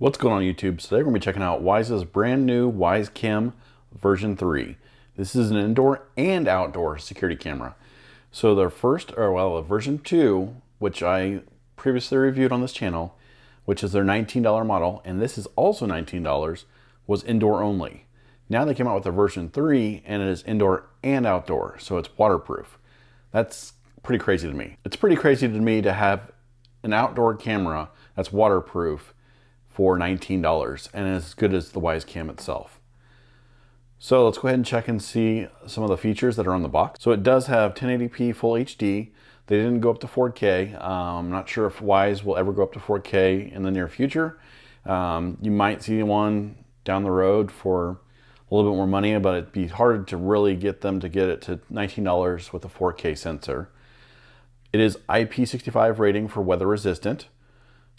What's going on YouTube? Today we're going to be checking out WYZE's brand new WYZE Cam version 3. This is an indoor and outdoor security camera. So the version 2, which I previously reviewed on this channel, which is their $19 model, and this is also $19, was indoor only. Now they came out with a version 3 and it is indoor and outdoor, so it's waterproof. That's pretty crazy to me. It's pretty crazy to me to have an outdoor camera that's waterproof for $19 and as good as the WYZE Cam itself. So let's go ahead and check and see some of the features that are on the box. So it does have 1080p full HD. They didn't go up to 4K. I'm not sure if WYZE will ever go up to 4K in the near future. You might see one down the road for a little bit more money, but it'd be hard to really get them to get it to $19 with a 4K sensor. It is IP65 rating for weather resistant,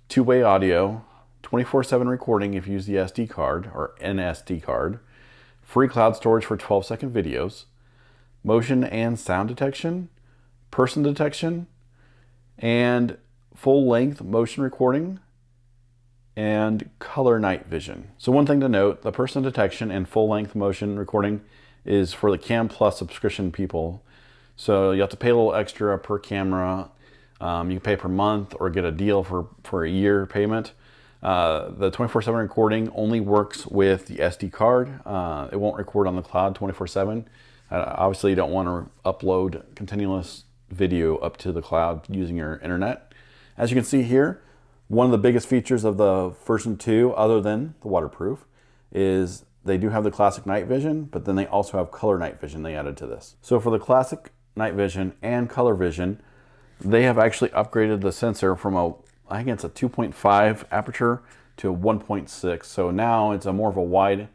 two-way audio, 24/7 recording if you use the SD card or NSD card, free cloud storage for 12-second videos, motion and sound detection, person detection, and full-length motion recording, and color night vision. So one thing to note, the person detection and full-length motion recording is for the Cam Plus subscription people. So you have to pay a little extra per camera. You can pay per month or get a deal for a year payment. The 24/7 recording only works with the SD card. It won't record on the cloud 24/7. Obviously you don't want to upload continuous video up to the cloud using your internet. As you can see here, one of the biggest features of the version 2, other than the waterproof, is they do have the classic night vision, but then they also have color night vision they added to this. So for the classic night vision and color vision, they have actually upgraded the sensor from I think it's a 2.5 aperture to a 1.6. So now it's a more of a wide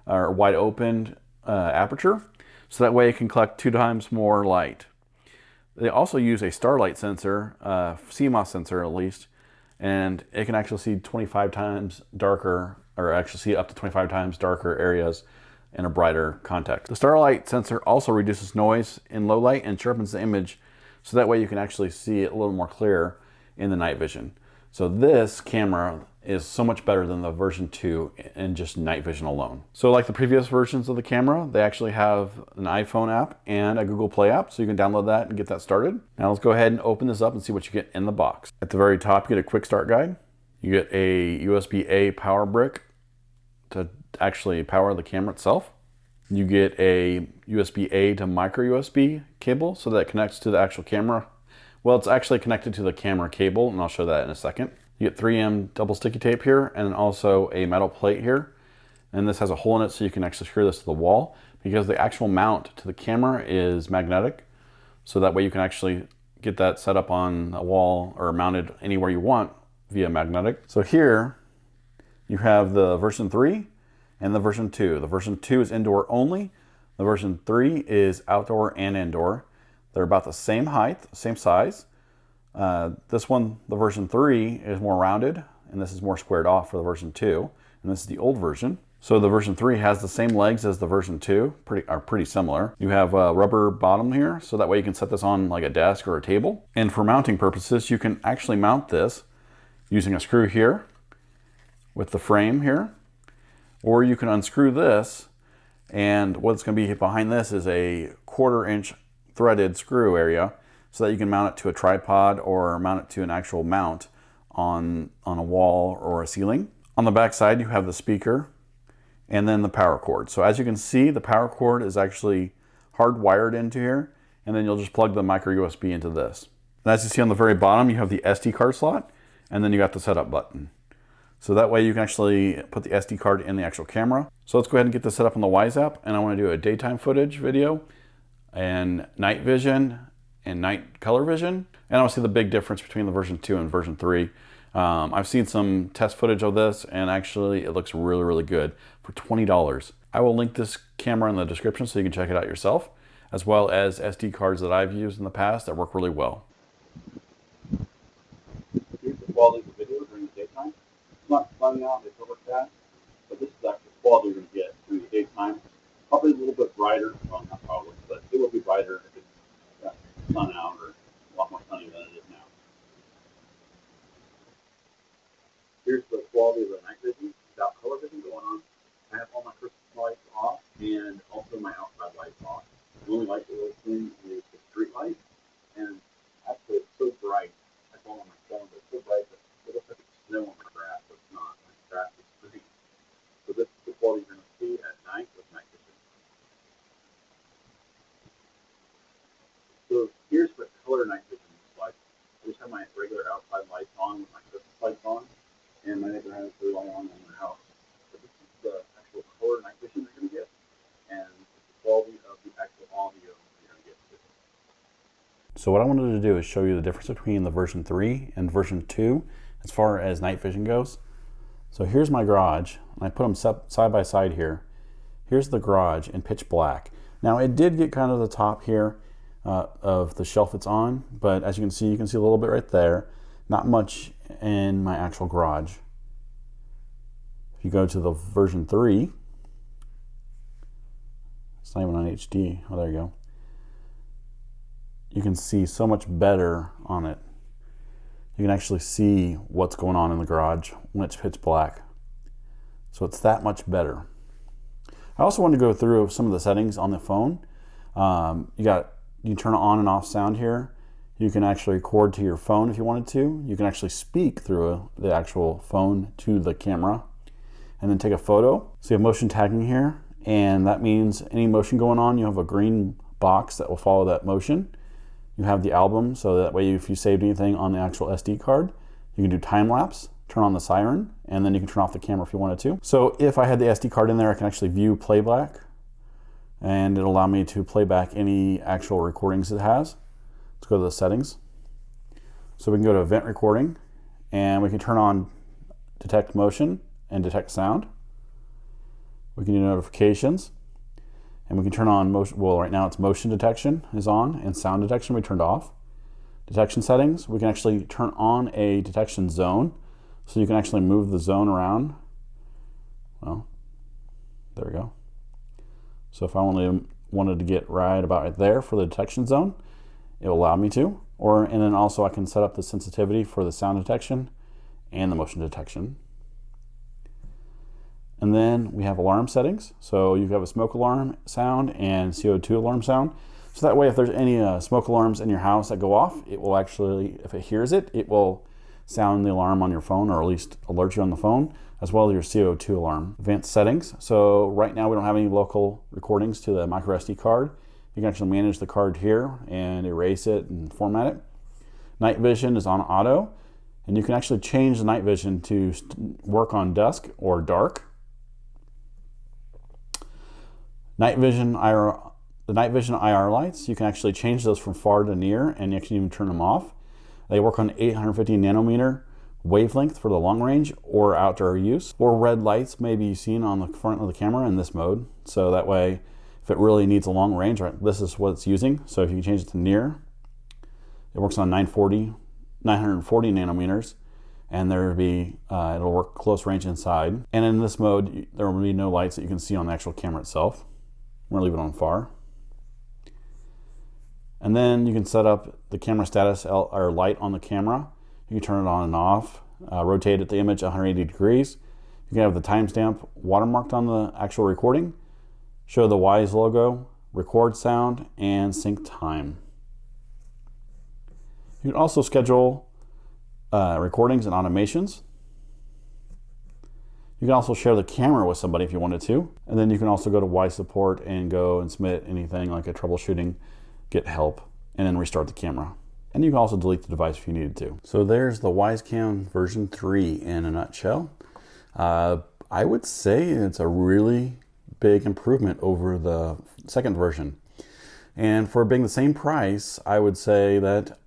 open aperture. So that way it can collect 2 times more light. They also use a starlight sensor, CMOS sensor at least, and it can actually see 25 times darker, or actually see up to 25 times darker areas in a brighter context. The starlight sensor also reduces noise in low light and sharpens the image, so that way you can actually see it a little more clear in the night vision. So this camera is so much better than the version 2 in just night vision alone. So like the previous versions of the camera, they actually have an iPhone app and a Google Play app, so you can download that and get that started. Now let's go ahead and open this up and see what you get in the box. At the very top, you get a quick start guide. You get a USB-A power brick to actually power the camera itself. You get a USB-A to micro USB cable, so that it connects to the actual camera. Well, it's actually connected to the camera cable, and I'll show that in a second. You get 3M double sticky tape here, and also a metal plate here. And this has a hole in it so you can actually screw this to the wall, because the actual mount to the camera is magnetic. So that way you can actually get that set up on a wall or mounted anywhere you want via magnetic. So here you have the version 3 and the version 2. The version 2 is indoor only. The version 3 is outdoor and indoor. They're about the same height, same size. This one, the version 3, is more rounded, and this is more squared off for the version 2, and this is the old version. So the version 3 has the same legs as the version 2, are pretty similar. You have a rubber bottom here, so that way you can set this on like a desk or a table. And for mounting purposes, you can actually mount this using a screw here with the frame here, or you can unscrew this, and what's going to be behind this is a 1/4-inch threaded screw area, so that you can mount it to a tripod or mount it to an actual mount on a wall or a ceiling. On the back side, you have the speaker and then the power cord. So as you can see, the power cord is actually hardwired into here, and then you'll just plug the micro USB into this. And as you see on the very bottom, you have the SD card slot, and then you got the setup button. So that way you can actually put the SD card in the actual camera. So let's go ahead and get this set up on the WYZE app, and I want to do a daytime footage video and night vision and night color vision. And I want to see the big difference between the version 2 and version 3. I've seen some test footage of this, and actually it looks really, really good for $20. I will link this camera in the description so you can check it out yourself, as well as SD cards that I've used in the past that work really well. Here's the quality of the video during the daytime. It's not sunny out, it's overcast, but this is actually the quality you're going to get during the daytime. Probably a little bit brighter, well, not probably, but it will be brighter if it's sun out or a lot more sunny than it is now. Here's the quality of the night vision. So what I wanted to do is show you the difference between the version 3 and version 2 as far as night vision goes. So here's my garage, and I put them side by side here. Here's the garage in pitch black. Now it did get kind of the top here of the shelf it's on, but as you can see a little bit right there. Not much in my actual garage. If you go to the version 3, it's not even on HD. Oh, there you go. You can see so much better on it. You can actually see what's going on in the garage when it's pitch black. So it's that much better. I also wanted to go through some of the settings on the phone. You can turn on and off sound here. You can actually record to your phone if you wanted to. You can actually speak through the actual phone to the camera and then take a photo. So you have motion tagging here, and that means any motion going on, you have a green box that will follow that motion. You have the album, so that way if you saved anything on the actual SD card, you can do time lapse, turn on the siren, and then you can turn off the camera if you wanted to. So if I had the SD card in there, I can actually view playback, and it'll allow me to play back any actual recordings it has. Let's go to the settings. So we can go to event recording, and we can turn on detect motion and detect sound. We can do notifications, and we can turn on motion. Well, right now it's motion detection is on, and sound detection we turned off. Detection settings, we can actually turn on a detection zone, so you can actually move the zone around. Well, there we go. So if I only wanted to get right about right there for the detection zone, it will allow me to. And then also I can set up the sensitivity for the sound detection and the motion detection. And then we have alarm settings. So you have a smoke alarm sound and CO2 alarm sound. So that way if there's any smoke alarms in your house that go off, it will actually, if it hears it, it will sound the alarm on your phone, or at least alert you on the phone, as well as your CO2 alarm. Advanced settings. So right now we don't have any local recordings to the micro SD card. You can actually manage the card here and erase it and format it. Night vision is on auto, and you can actually change the night vision to work on dusk or dark. Night vision the night vision IR lights, you can actually change those from far to near, and you can even turn them off. They work on 850 nanometer wavelength for the long range or outdoor use. Or red lights may be seen on the front of the camera in this mode. So that way, if it really needs a long range, right, this is what it's using. So if you change it to near, it works on 940 nanometers, and it'll work close range inside. And in this mode, there will be no lights that you can see on the actual camera itself. We're gonna leave it on far. And then you can set up the camera status or light on the camera. You can turn it on and off, rotate the image 180 degrees. You can have the timestamp watermarked on the actual recording, show the WYZE logo, record sound, and sync time. You can also schedule recordings and automations. You can also share the camera with somebody if you wanted to. And then you can also go to WYZE support and go and submit anything like a troubleshooting, get help, and then restart the camera. And you can also delete the device if you needed to. So there's the WYZE Cam version 3 in a nutshell. I would say it's a really big improvement over the second version. And for being the same price, I would say that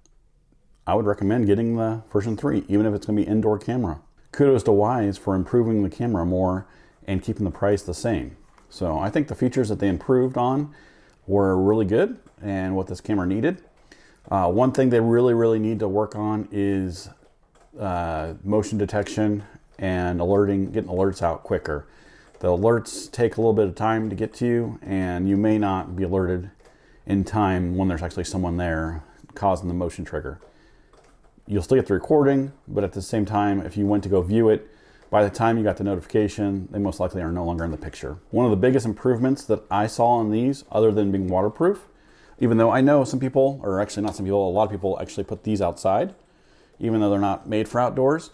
I would recommend getting the version 3, even if it's going to be indoor camera. Kudos to WYZE for improving the camera more and keeping the price the same. So I think the features that they improved on were really good and what this camera needed. One thing they really need to work on is motion detection and getting alerts out quicker. The alerts take a little bit of time to get to you, and you may not be alerted in time when there's actually someone there causing the motion trigger. You'll still get the recording, but at the same time, if you went to go view it, by the time you got the notification, they most likely are no longer in the picture. One of the biggest improvements that I saw on these, other than being waterproof, even though I know some people, or actually not some people, a lot of people actually put these outside, even though they're not made for outdoors.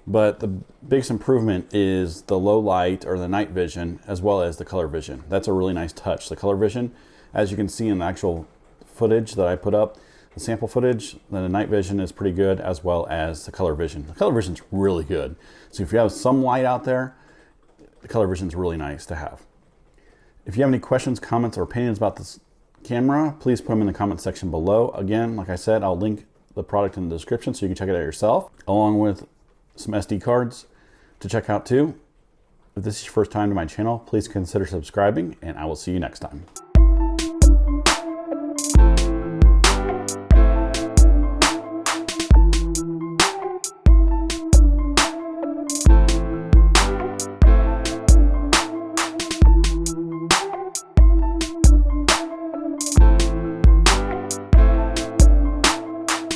But the biggest improvement is the low light or the night vision, as well as the color vision. That's a really nice touch. The color vision, as you can see in the actual footage that I put up, the sample footage, the night vision is pretty good, as well as the color vision. The color vision is really good. So if you have some light out there, the color vision is really nice to have. If you have any questions, comments, or opinions about this camera, please put them in the comment section below. Again, like I said, I'll link the product in the description so you can check it out yourself, along with some SD cards to check out too. If this is your first time to my channel, please consider subscribing, and I will see you next time.